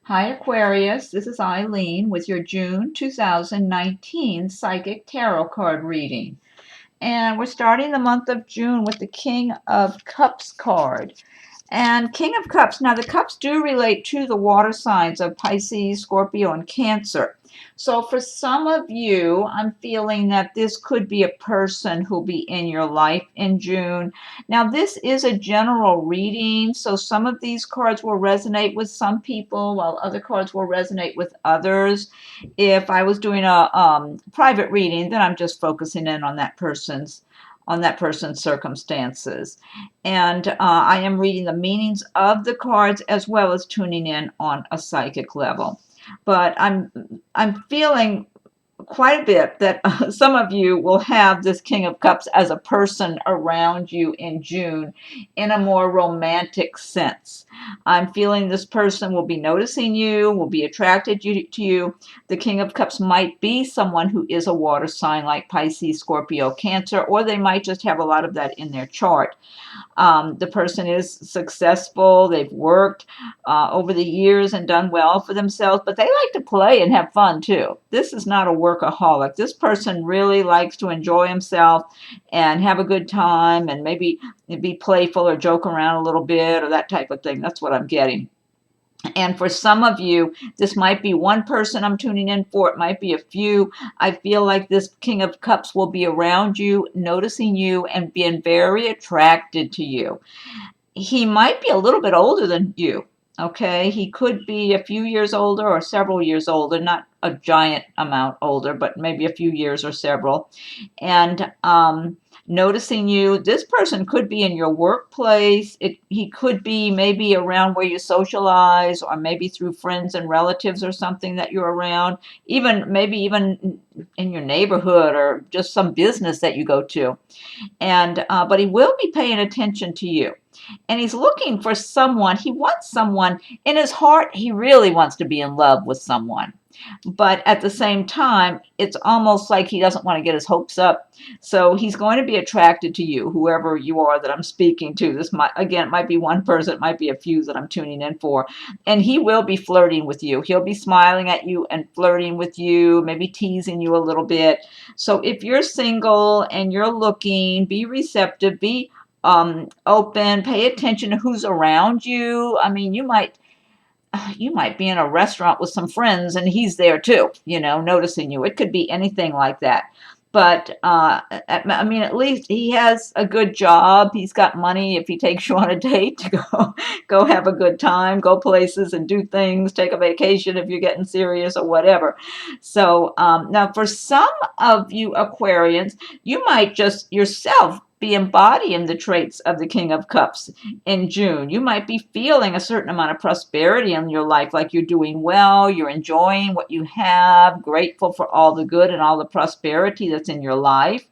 Hi, Aquarius. This is Eileen with your June 2019 Psychic Tarot card reading. And we're starting the month of June with the King of Cups card. And King of Cups, now the cups do relate to the water signs of Pisces, Scorpio, and Cancer. So for some of you, I'm feeling that this could be a person who'll be in your life in June. Now, this is a general reading, so some of these cards will resonate with some people, while other cards will resonate with others. If I was doing a private reading, then I'm just focusing in on that person's circumstances. And I am reading the meanings of the cards as well as tuning in on a psychic level. But I'm feeling quite a bit that some of you will have this King of Cups as a person around you in June in a more romantic sense. I'm feeling this person will be noticing you, will be attracted to you. The King of Cups might be someone who is a water sign like Pisces, Scorpio, Cancer, or they might just have a lot of that in their chart. The person is successful. They've worked over the years and done well for themselves, but they like to play and have fun too. This is not a workaholic. This person really likes to enjoy himself and have a good time and maybe be playful or joke around a little bit or that type of thing. That's what I'm getting. And for some of you, this might be one person I'm tuning in for. It might be a few. I feel like this King of Cups will be around you, noticing you, and being very attracted to you. He might be a little bit older than you. Okay, he could be a few years older or several years older, not a giant amount older, but maybe a few years or several. And noticing you, this person could be in your workplace. He could be maybe around where you socialize, or maybe through friends and relatives or something that you're around. Maybe even in your neighborhood or just some business that you go to. And but he will be paying attention to you, and he's looking for someone. He wants someone in his heart. He really wants to be in love with someone, but at the same time, it's almost like he doesn't want to get his hopes up. So he's going to be attracted to you, whoever you are that I'm speaking to. This might, again, it might be one person, it might be a few that I'm tuning in for. And he will be flirting with you. He'll be smiling at you and flirting with you, maybe teasing you a little bit. So if you're single and you're looking, be receptive, be open, pay attention to who's around you. I mean, you might be in a restaurant with some friends and he's there too, noticing you. It could be anything like that. But I mean, at least he has a good job. He's got money if he takes you on a date to go have a good time, go places and do things, take a vacation if you're getting serious or whatever. So now for some of you Aquarians, you might just yourself be embodying the traits of the King of Cups in June. You might be feeling a certain amount of prosperity in your life, like you're doing well, you're enjoying what you have, grateful for all the good and all the prosperity that's in your life,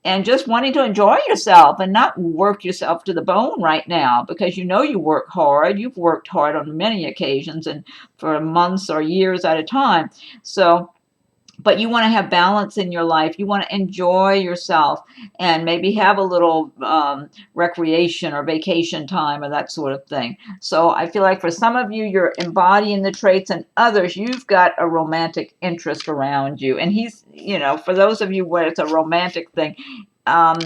and just wanting to enjoy yourself and not work yourself to the bone right now, because you work hard. You've worked hard on many occasions and for months or years at a time. So but you want to have balance in your life. You want to enjoy yourself and maybe have a little recreation or vacation time or that sort of thing. So I feel like for some of you, you're embodying the traits, and others, you've got a romantic interest around you. And he's, for those of you where it's a romantic thing, um,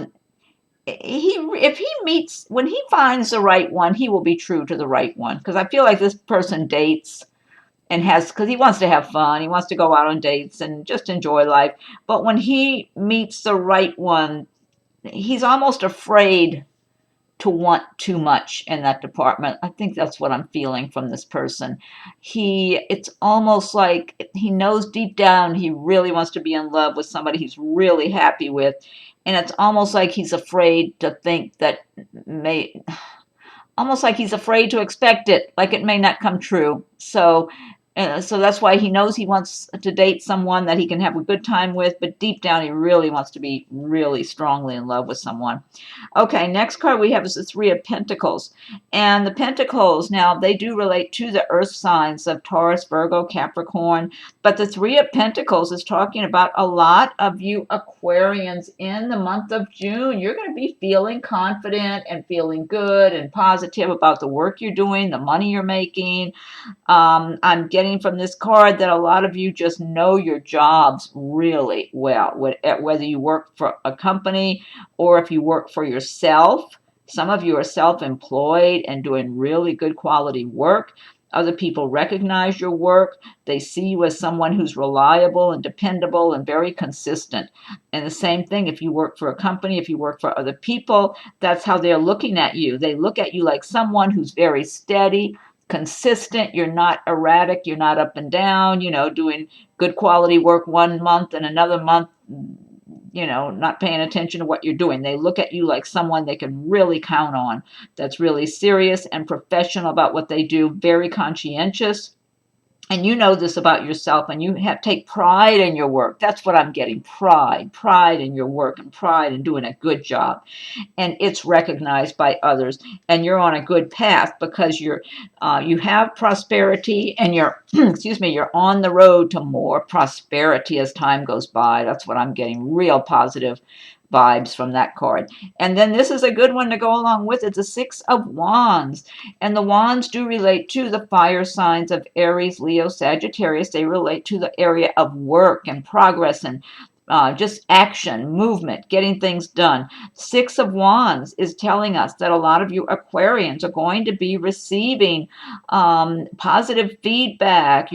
when he finds the right one, he will be true to the right one. Because I feel like this person dates and because he wants to have fun, he wants to go out on dates and just enjoy life. But when he meets the right one, he's almost afraid to want too much in that department. I think that's what I'm feeling from this person. It's almost like he knows deep down he really wants to be in love with somebody he's really happy with. And it's almost like he's afraid to think that almost like he's afraid to expect it, like it may not come true. So So that's why he knows he wants to date someone that he can have a good time with, but deep down he really wants to be really strongly in love with someone. Okay, next card we have is the Three of Pentacles. And the Pentacles, now they do relate to the earth signs of Taurus, Virgo, Capricorn. But the Three of Pentacles is talking about a lot of you Aquarians in the month of June. You're going to be feeling confident and feeling good and positive about the work you're doing, the money you're making. I'm getting from this card that a lot of you just know your jobs really well, whether you work for a company or if you work for yourself. Some of you are self-employed and doing really good quality work. Other people recognize your work. They see you as someone who's reliable and dependable and very consistent. And the same thing if you work for a company, if you work for other people, that's how they're looking at you. They look at you like someone who's very steady, consistent. You're not erratic. You're not up and down, doing good quality work one month and another month, not paying attention to what you're doing. They look at you like someone they can really count on, that's really serious and professional about what they do, very conscientious. And you know this about yourself, and you take pride in your work. That's what I'm getting, pride in your work and pride in doing a good job. And it's recognized by others, and you're on a good path because you have prosperity, and you're excuse me, you're on the road to more prosperity as time goes by. That's what I'm getting, real positive vibes from that card. And then this is a good one to go along with it, the Six of Wands. And the wands do relate to the fire signs of Aries, Leo, Sagittarius. They relate to the area of work and progress and just action, movement, getting things done. Six of Wands is telling us that a lot of you Aquarians are going to be receiving positive feedback.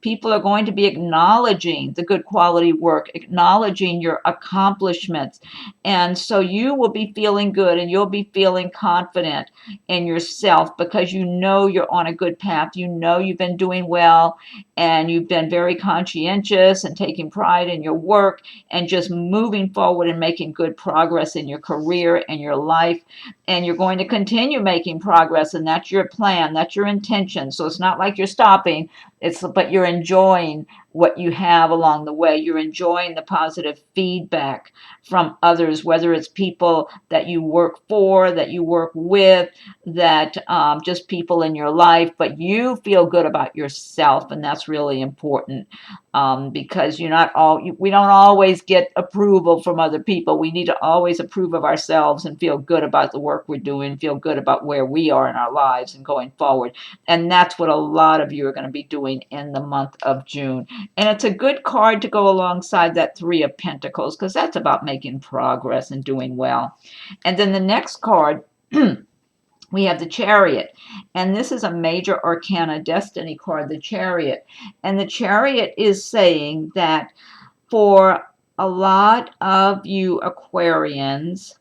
People are going to be acknowledging the good quality work, acknowledging your accomplishments. And so you will be feeling good, and you'll be feeling confident in yourself because you know you're on a good path. You know you've been doing well, and you've been very conscientious and taking pride in your work and just moving forward and making good progress in your career and your life. And you're going to continue making progress, and that's your plan, that's your intention. So it's not like you're stopping, but you're enjoying what you have along the way. You're enjoying the positive feedback from others, whether it's people that you work for, that you work with, that just people in your life, but you feel good about yourself, and that's really important because we don't always get approval from other people. We need to always approve of ourselves and feel good about the work we're doing, feel good about where we are in our lives and going forward. And that's what a lot of you are going to be doing in the month of June. And it's a good card to go alongside that Three of Pentacles because that's about making progress and doing well. And then the next card, we have the Chariot. And this is a major arcana destiny card, the Chariot. And the Chariot is saying that for a lot of you Aquarians,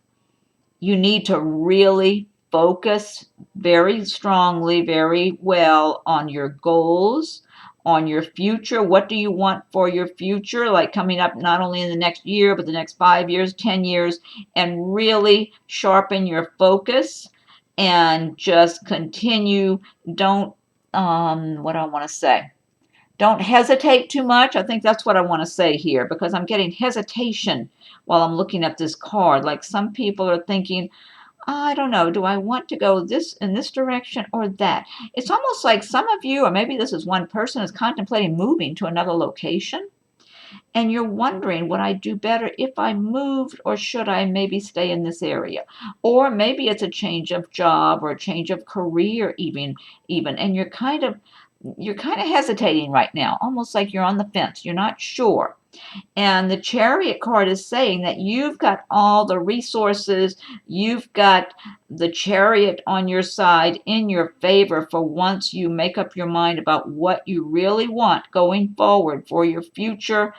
you need to really focus very strongly, very well on your goals, on your future. What do you want for your future, like coming up not only in the next year, but the next 5 years, 10 years, and really sharpen your focus and just continue. Don't, what do I want to say? Don't hesitate too much. I think that's what I want to say here because I'm getting hesitation while I'm looking at this card. Like some people are thinking, I don't know, do I want to go in this direction or that? It's almost like some of you, or maybe this is one person, is contemplating moving to another location. And you're wondering, would I do better if I moved, or should I maybe stay in this area? Or maybe it's a change of job or a change of career even, and you're kind of hesitating right now, almost like you're on the fence. You're not sure. And the Chariot card is saying that you've got all the resources, you've got the Chariot on your side in your favor for once you make up your mind about what you really want going forward for your future,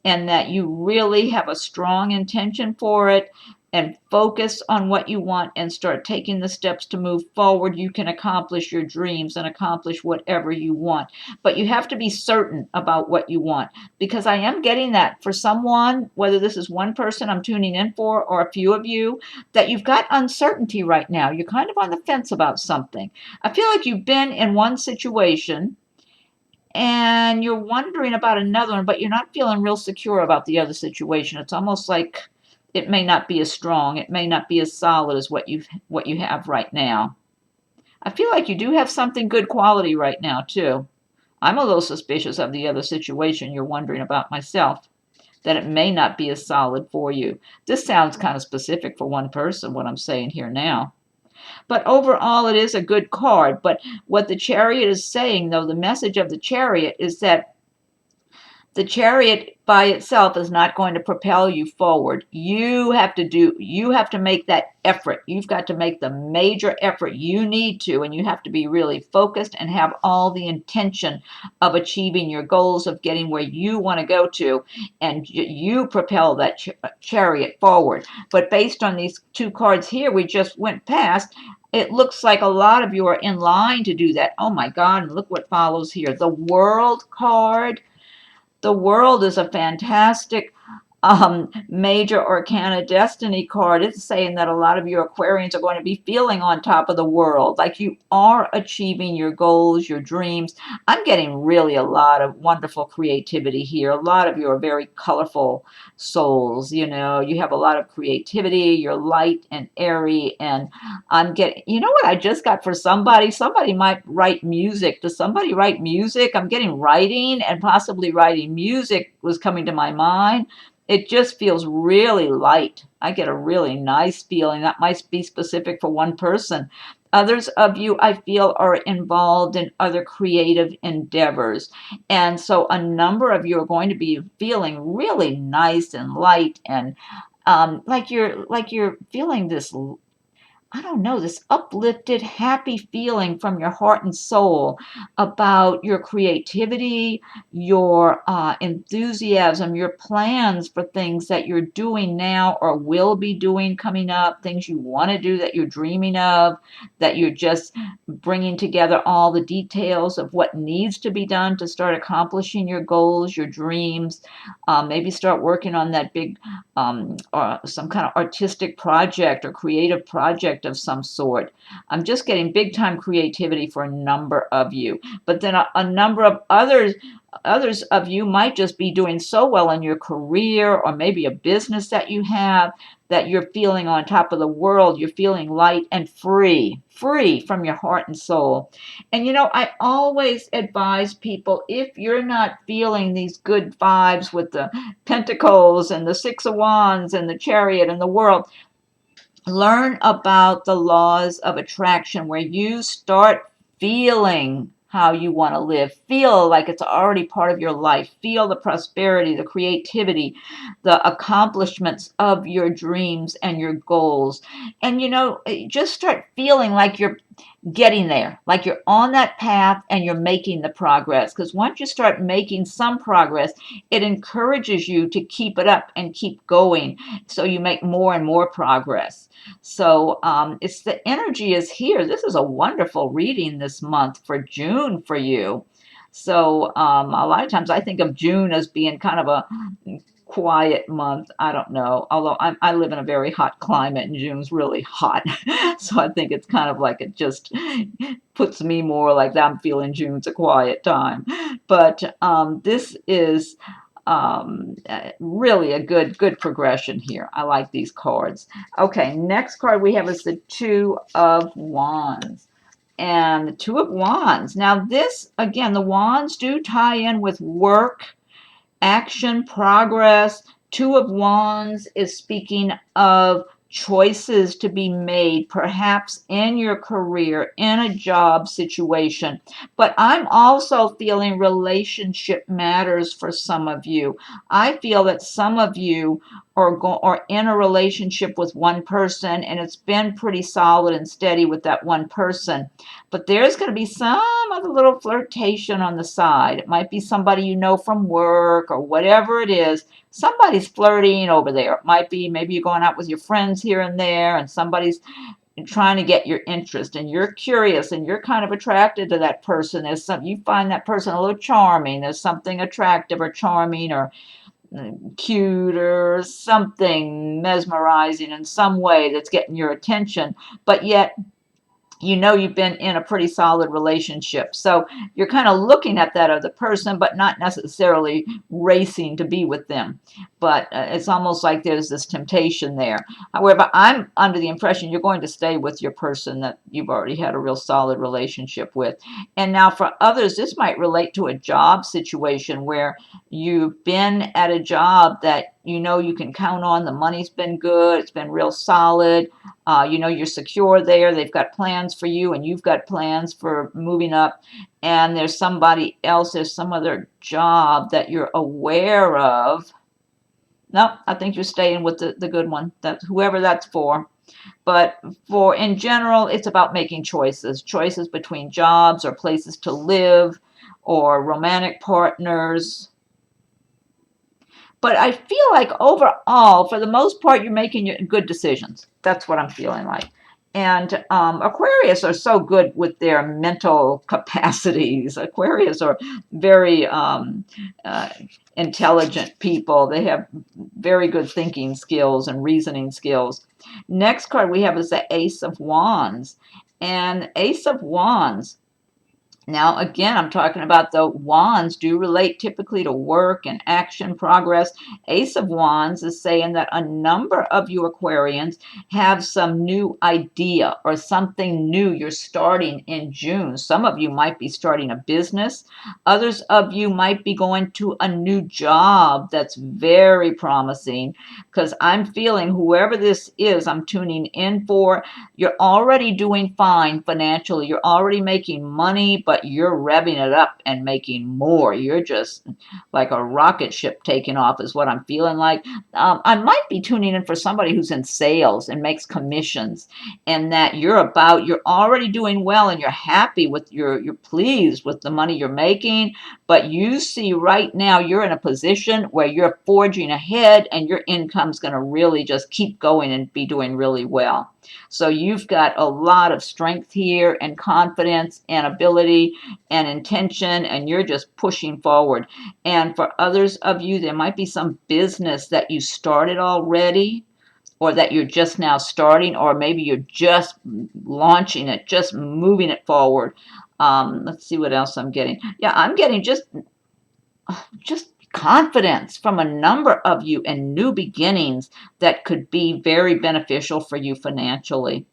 and that you really have a strong intention for it and focus on what you want and start taking the steps to move forward. You can accomplish your dreams and accomplish whatever you want. But you have to be certain about what you want, because I am getting that for someone, whether this is one person I'm tuning in for or a few of you, that you've got uncertainty right now. You're kind of on the fence about something. I feel like you've been in one situation and you're wondering about another one, but you're not feeling real secure about the other situation. It's almost like it may not be as strong, it may not be as solid as what you have right now. I feel like you do have something good quality right now too. I'm a little suspicious of the other situation you're wondering about myself, that it may not be as solid for you. This sounds kind of specific for one person, what I'm saying here now. But overall, it is a good card. But what the Chariot is saying, though, the message of the Chariot is that the chariot by itself is not going to propel you forward. You have to make that effort. You've got to make the major effort you need to, and you have to be really focused and have all the intention of achieving your goals, of getting where you want to go to, and you propel that chariot forward. But based on these two cards here we just went past, it looks like a lot of you are in line to do that. Oh my God, and look what follows here. The World card. The World is a fantastic major arcana destiny card. It's saying that a lot of your Aquarians are going to be feeling on top of the world, like you are achieving your goals, your dreams. I'm getting really a lot of wonderful creativity here. A lot of you are very colorful souls. You know, you have a lot of creativity. You're light and airy, and I'm getting, you know what I just got for somebody? Somebody might write music. Does somebody write music? I'm getting writing, and possibly writing music was coming to my mind. It just feels really light. I get a really nice feeling. That might be specific for one person. Others of you, I feel, are involved in other creative endeavors. And so a number of you are going to be feeling really nice and light, and like you're feeling this, I don't know, this uplifted, happy feeling from your heart and soul about your creativity, your enthusiasm, your plans for things that you're doing now or will be doing coming up, things you want to do that you're dreaming of, that you're just bringing together all the details of what needs to be done to start accomplishing your goals, your dreams. Maybe start working on that big or some kind of artistic project or creative project of some sort. I'm just getting big time creativity for a number of you. But then a number of others of you might just be doing so well in your career or maybe a business that you have, that you're feeling on top of the world. You're feeling light and free from your heart and soul. And you know, I always advise people, if you're not feeling these good vibes with the Pentacles and the Six of Wands and the Chariot and the World, learn about the laws of attraction, where you start feeling how you want to live. Feel like it's already part of your life. Feel the prosperity, the creativity, the accomplishments of your dreams and your goals. And you know, just start feeling like you're getting there, like you're on that path and you're making the progress. Because once you start making some progress, it encourages you to keep it up and keep going, so you make more and more progress. So it's the energy is here. This is a wonderful reading this month for June for you. So a lot of times I think of June as being kind of a quiet month. I don't know. Although I live in a very hot climate and June's really hot. So I think it's kind of like it just puts me more like that. I'm feeling June's a quiet time. But this is really a good progression here. I like these cards. Okay, next card we have is the Two of Wands. And the Two of Wands. Now this, again, the wands do tie in with work, action, progress. Two of Wands is speaking of choices to be made, perhaps in your career, in a job situation. But I'm also feeling relationship matters for some of you. I feel that some of you are in a relationship with one person, and it's been pretty solid and steady with that one person. But there's going to be some other little flirtation on the side. It might be somebody you know from work or whatever it is. Somebody's flirting over there. It might be maybe you're going out with your friends here and there, and somebody's trying to get your interest, and you're curious and you're kind of attracted to that person. There's some, you find that person a little charming. There's something attractive or charming or cute or something mesmerizing in some way that's getting your attention. But yet you know you've been in a pretty solid relationship. So you're kind of looking at that other person, but not necessarily racing to be with them. But it's almost like there's this temptation there. However, I'm under the impression you're going to stay with your person that you've already had a real solid relationship with. And now for others, this might relate to a job situation where you've been at a job that you know you can count on. The money's been good, it's been real solid. You know you're secure there. They've got plans for you, and you've got plans for moving up. And there's somebody else, there's some other job that you're aware of. No, I think you're staying with the good one, that whoever that's for. But for in general, it's about making choices between jobs or places to live or romantic partners. But I feel like overall, for the most part, you're making good decisions. That's what I'm feeling like. And Aquarius are so good with their mental capacities. Aquarius are very uh, intelligent people. They have very good thinking skills and reasoning skills. Next card we have is the Ace of Wands. And Ace of Wands, now, again, I'm talking about the wands do relate typically to work and action, progress. Ace of Wands is saying that a number of you Aquarians have some new idea or something new you're starting in June. Some of you might be starting a business. Others of you might be going to a new job that's very promising, because I'm feeling whoever this is, I'm tuning in for, you're already doing fine financially. You're already making money, but you're revving it up and making more. You're just like a rocket ship taking off is what I'm feeling like. I might be tuning in for somebody who's in sales and makes commissions, and that you're already doing well and you're happy with you're pleased with the money you're making, but you see right now you're in a position where you're forging ahead and your income's going to really just keep going and be doing really well. So you've got a lot of strength here and confidence and ability and intention, and you're just pushing forward. And for others of you, there might be some business that you started already, or that you're just now starting, or maybe you're just launching it, just moving it forward. Let's see what else I'm getting. Yeah, I'm getting just confidence from a number of you and new beginnings that could be very beneficial for you financially.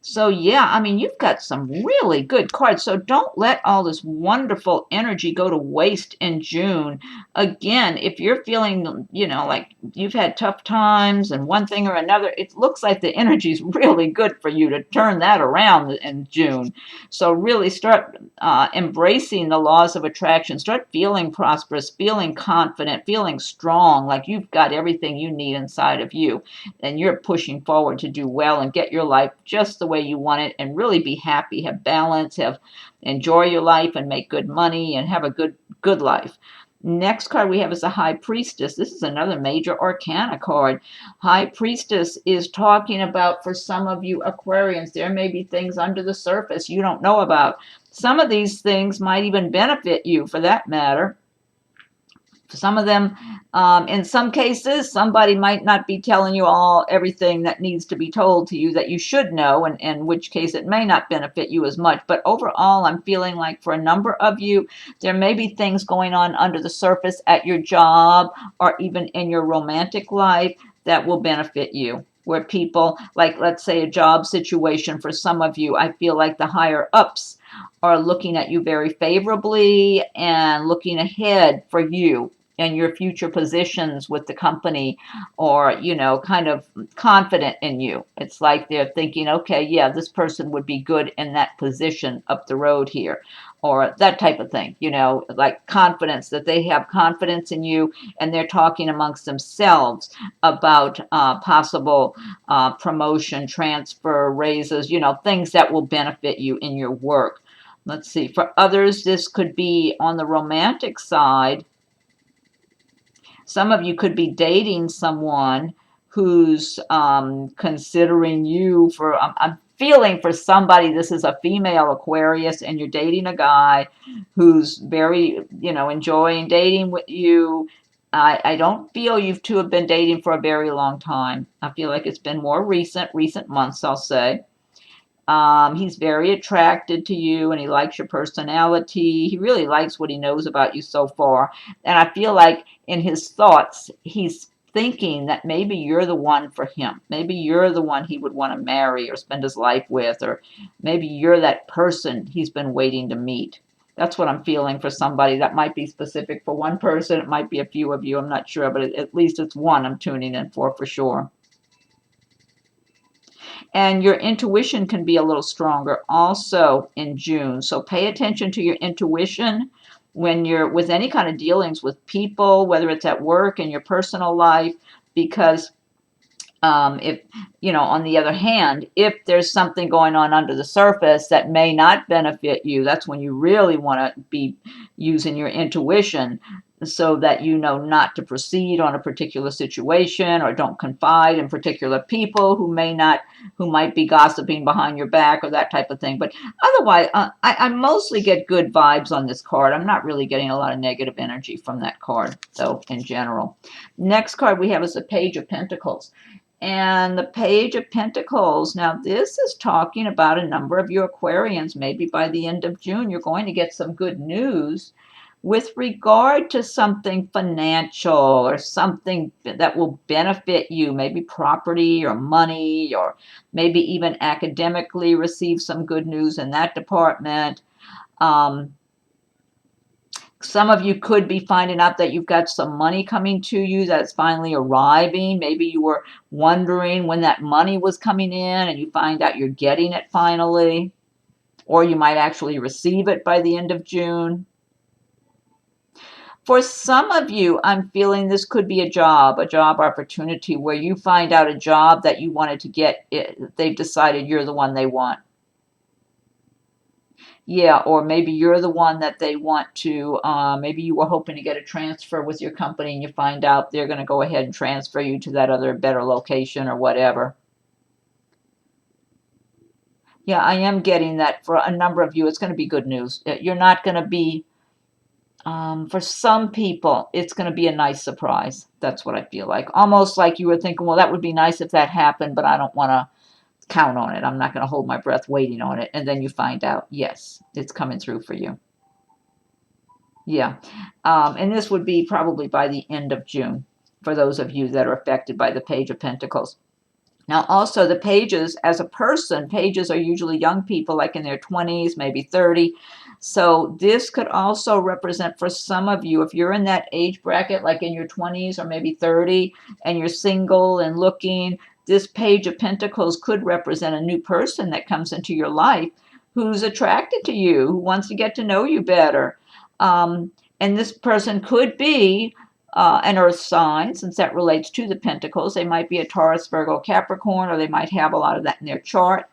So yeah, I mean, you've got some really good cards. So don't let all this wonderful energy go to waste in June. Again, if you're feeling, like you've had tough times and one thing or another, it looks like the energy is really good for you to turn that around in June. So really start embracing the laws of attraction. Start feeling prosperous, feeling confident, feeling strong, like you've got everything you need inside of you. And you're pushing forward to do well and get your life just the way you want it, and really be happy, have balance, enjoy your life and make good money and have a good life. Next card we have is the High Priestess. This is another major arcana card. High Priestess is talking about, for some of you Aquarians, there may be things under the surface you don't know about. Some of these things might even benefit you, for that matter. Some of them, in some cases, somebody might not be telling you everything that needs to be told to you that you should know, and in which case it may not benefit you as much. But overall, I'm feeling like for a number of you, there may be things going on under the surface at your job or even in your romantic life that will benefit you. Where people, like let's say a job situation for some of you, I feel like the higher ups are looking at you very favorably and looking ahead for you and your future positions with the company, or kind of confident in you. It's like they're thinking, okay, yeah, this person would be good in that position up the road here, or that type of thing, like confidence, that they have confidence in you, and they're talking amongst themselves about possible promotion, transfer, raises, things that will benefit you in your work. Let's see, for others, this could be on the romantic side. Some of you could be dating someone who's considering you for, I'm feeling for somebody, this is a female Aquarius, and you're dating a guy who's very, enjoying dating with you. I don't feel you two have been dating for a very long time. I feel like it's been more recent months, I'll say. He's very attracted to you and he likes your personality. He really likes what he knows about you so far. And I feel like in his thoughts, he's thinking that maybe you're the one for him. Maybe you're the one he would want to marry or spend his life with, or maybe you're that person he's been waiting to meet. That's what I'm feeling for somebody. That might be specific for one person. It might be a few of you. I'm not sure, but at least it's one I'm tuning in for sure. And your intuition can be a little stronger also in June. So pay attention to your intuition when you're with any kind of dealings with people, whether it's at work, in your personal life, because if, on the other hand, if there's something going on under the surface that may not benefit you, that's when you really want to be using your intuition so that you know not to proceed on a particular situation, or don't confide in particular people who might be gossiping behind your back or that type of thing. But otherwise, I mostly get good vibes on this card. I'm not really getting a lot of negative energy from that card, though, in general. Next card we have is the Page of Pentacles. And the Page of Pentacles, now this is talking about a number of you Aquarians. Maybe by the end of June, you're going to get some good news with regard to something financial or something that will benefit you, maybe property or money, or maybe even academically receive some good news in that department. Some of you could be finding out that you've got some money coming to you that's finally arriving. Maybe you were wondering when that money was coming in and you find out you're getting it finally. Or you might actually receive it by the end of June. For some of you, I'm feeling this could be a job opportunity where you find out a job that you wanted to get. They've decided you're the one they want. Yeah, or maybe you're the one that they want to, maybe you were hoping to get a transfer with your company and you find out they're going to go ahead and transfer you to that other better location or whatever. Yeah, I am getting that for a number of you. It's going to be good news. You're not going to be, for some people, it's going to be a nice surprise. That's what I feel like. Almost like you were thinking, well, that would be nice if that happened, but I don't want to count on it. I'm not going to hold my breath waiting on it. And then you find out, yes, it's coming through for you. Yeah. And this would be probably by the end of June for those of you that are affected by the Page of Pentacles. Now, also the pages, as a person, pages are usually young people, like in their 20s, maybe 30. So this could also represent for some of you, if you're in that age bracket, like in your 20s or maybe 30, and you're single and looking, this Page of Pentacles could represent a new person that comes into your life who's attracted to you, who wants to get to know you better. And this person could be an earth sign, since that relates to the pentacles. They might be a Taurus, Virgo, Capricorn, or they might have a lot of that in their chart.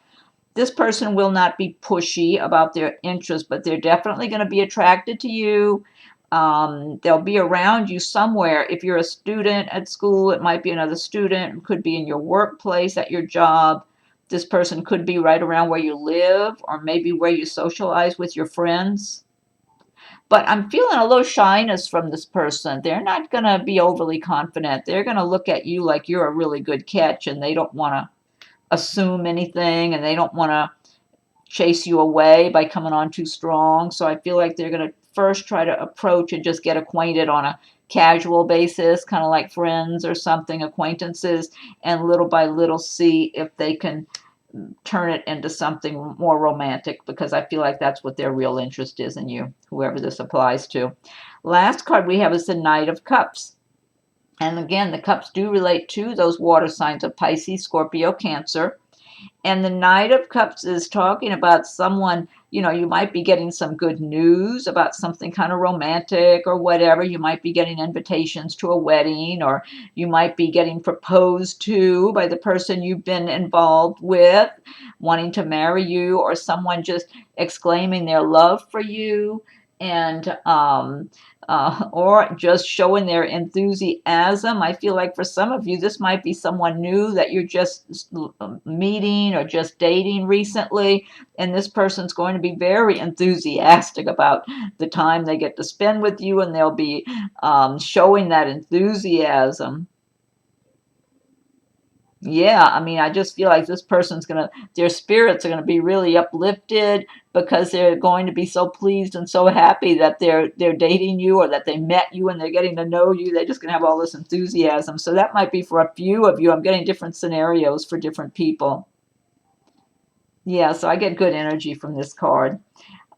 This person will not be pushy about their interests, but they're definitely going to be attracted to you. They'll be around you somewhere. If you're a student at school, it might be another student. It could be in your workplace, at your job. This person could be right around where you live, or maybe where you socialize with your friends. But I'm feeling a little shyness from this person. They're not going to be overly confident. They're going to look at you like you're a really good catch, and they don't want to assume anything, and they don't want to chase you away by coming on too strong. So I feel like they're going to first try to approach and just get acquainted on a casual basis, kind of like friends or something, acquaintances, and little by little see if they can turn it into something more romantic, because I feel like that's what their real interest is in you, whoever this applies to. Last card we have is the Knight of Cups. And again, the cups do relate to those water signs of Pisces, Scorpio, Cancer. And the Knight of Cups is talking about someone, you might be getting some good news about something kind of romantic or whatever. You might be getting invitations to a wedding, or you might be getting proposed to by the person you've been involved with, wanting to marry you, or someone just exclaiming their love for you, and or just showing their enthusiasm. I feel like for some of you, this might be someone new that you're just meeting or just dating recently, and this person's going to be very enthusiastic about the time they get to spend with you, and they'll be showing that enthusiasm. Yeah, I mean, I just feel like this person's gonna, their spirits are gonna be really uplifted because they're going to be so pleased and so happy that they're dating you or that they met you and they're getting to know you. They're just gonna have all this enthusiasm. So that might be for a few of you. I'm getting different scenarios for different people. Yeah, so I get good energy from this card.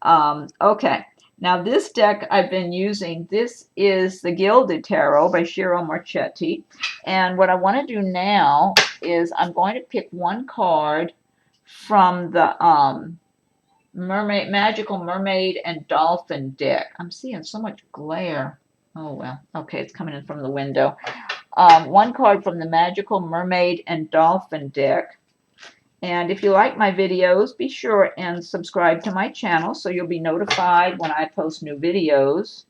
Okay. Now this deck I've been using, this is the Gilded Tarot by Ciro Marchetti. And what I want to do now is I'm going to pick one card from the Magical Mermaid and Dolphin deck. I'm seeing so much glare. Oh well. Okay, it's coming in from the window. One card from the Magical Mermaid and Dolphin deck. And if you like my videos, be sure and subscribe to my channel so you'll be notified when I post new videos.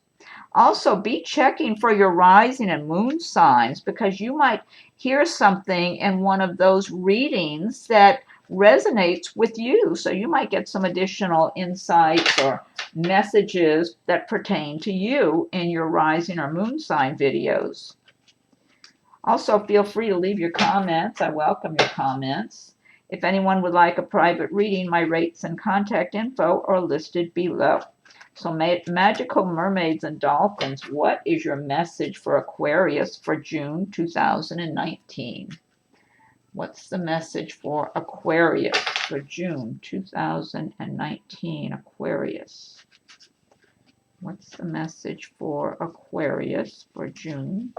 Also, be checking for your rising and moon signs because you might hear something in one of those readings that resonates with you. So you might get some additional insights or messages that pertain to you in your rising or moon sign videos. Also, feel free to leave your comments. I welcome your comments. If anyone would like a private reading, my rates and contact info are listed below. So, Magical Mermaids and Dolphins, what is your message for Aquarius for June 2019? What's the message for Aquarius for June 2019? Aquarius. What's the message for Aquarius for June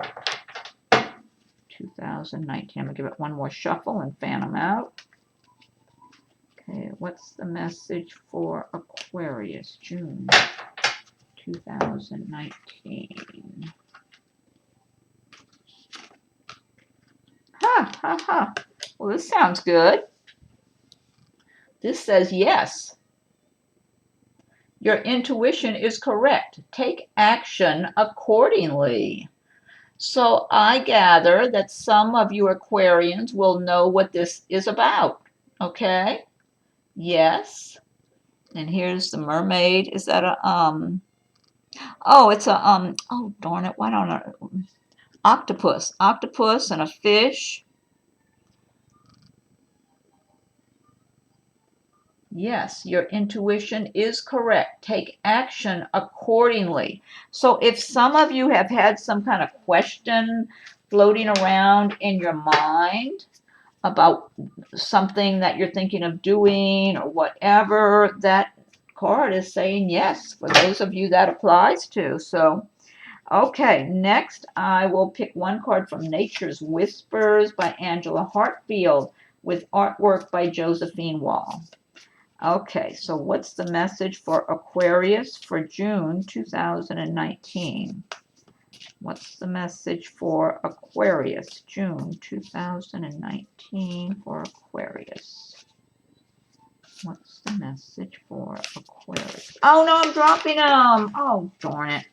2019? I'm going to give it one more shuffle and fan them out. Okay, what's the message for Aquarius, June 2019? Ha, ha, ha. Well, this sounds good. This says yes. Your intuition is correct. Take action accordingly. So I gather that some of you Aquarians will know what this is about. Okay? Yes. And here's the mermaid. Is that a oh, it's a oh darn it, why don't I octopus. Octopus and a fish. Yes, your intuition is correct. Take action accordingly. So if some of you have had some kind of question floating around in your mind about something that you're thinking of doing or whatever, that card is saying yes for those of you that applies to. So, okay, next I will pick one card from Nature's Whispers by Angela Hartfield with artwork by Josephine Wall. Okay, so what's the message for Aquarius for June 2019? What's the message for Aquarius, June 2019 for Aquarius? What's the message for Aquarius? Oh no, I'm dropping them. Oh, darn it.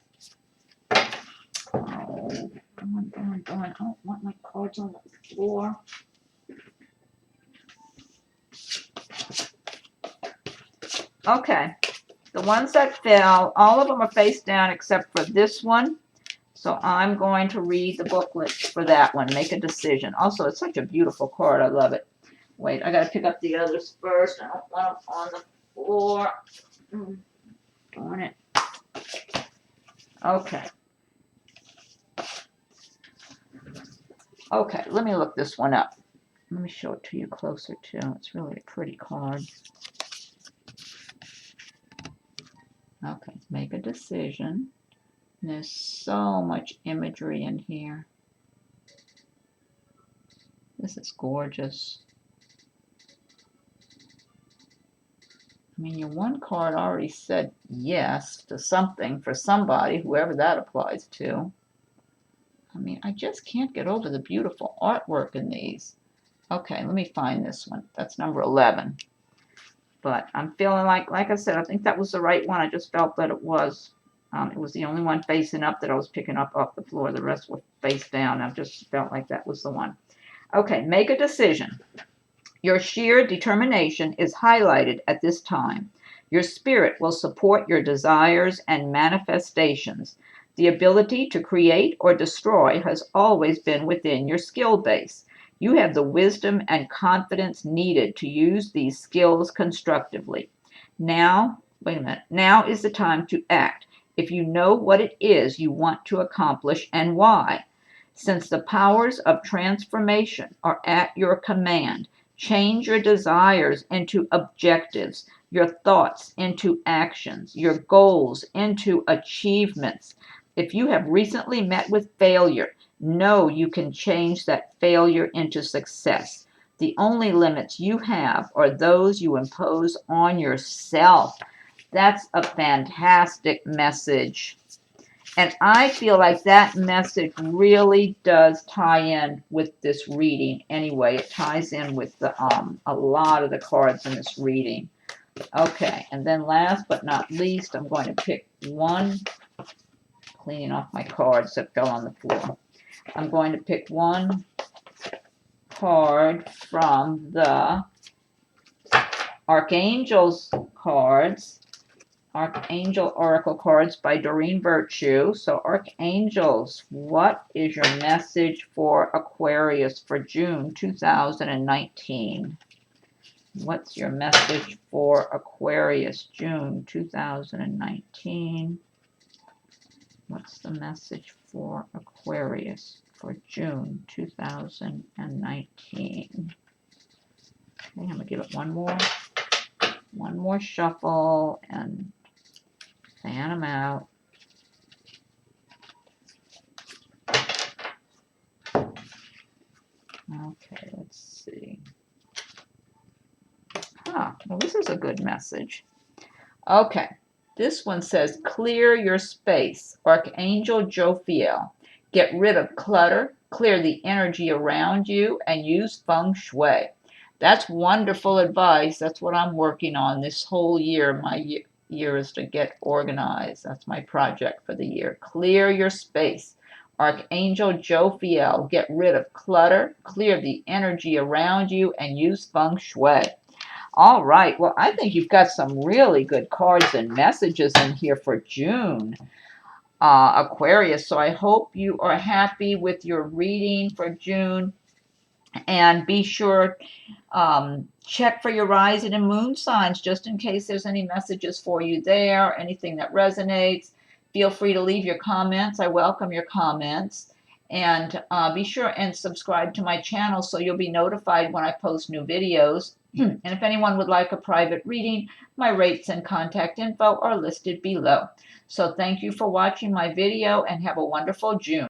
Oh, darn. I don't want my cards on the floor. Okay, the ones that fell, all of them are face down except for this one. So I'm going to read the booklet for that one. Make a decision. Also, it's such a beautiful card. I love it. Wait, I got to pick up the others first. I don't want them on the floor. Darn it. Okay. Okay, let me look this one up. Let me show it to you closer, too. It's really a pretty card. Okay, make a decision. There's so much imagery in here. This is gorgeous. I mean, your one card already said yes to something for somebody, whoever that applies to. I mean, I just can't get over the beautiful artwork in these. Okay, let me find this one. That's number 11. But I'm feeling like I said, I think that was the right one. I just felt that it was. It was the only one facing up that I was picking up off the floor. The rest were face down. I just felt like that was the one. Okay, make a decision. Your sheer determination is highlighted at this time. Your spirit will support your desires and manifestations. The ability to create or destroy has always been within your skill base. You have the wisdom and confidence needed to use these skills constructively. Now, wait a minute, now is the time to act. If you know what it is you want to accomplish and why. Since the powers of transformation are at your command, change your desires into objectives, your thoughts into actions, your goals into achievements. If you have recently met with failure, know you can change that failure into success. The only limits you have are those you impose on yourself. That's a fantastic message. And I feel like that message really does tie in with this reading. Anyway, it ties in with the a lot of the cards in this reading. Okay, and then last but not least, I'm going to pick one, cleaning off my cards that fell on the floor. I'm going to pick one card from the Archangel's cards. Archangel Oracle cards by Doreen Virtue. So Archangels, what is your message for Aquarius for June 2019? What's your message for Aquarius, June 2019? What's the message for Aquarius for June 2019? Okay, I'm going to give it one more shuffle and fan them out. Okay, let's see. Well, this is a good message. Okay, this one says, clear your space. Archangel Jophiel. Get rid of clutter, clear the energy around you, and use feng shui. That's wonderful advice. That's what I'm working on this whole year. My year is to get organized. That's my project for the year. Clear your space. Archangel Jophiel, get rid of clutter, clear the energy around you, and use feng shui. All right. Well, I think you've got some really good cards and messages in here for June, Aquarius. So I hope you are happy with your reading for June. And be sure check for your rising and moon signs just in case there's any messages for you there, anything that resonates. Feel free to leave your comments. I welcome your comments. And be sure and subscribe to my channel so you'll be notified when I post new videos. And if anyone would like a private reading, my rates and contact info are listed below. So thank you for watching my video and have a wonderful June.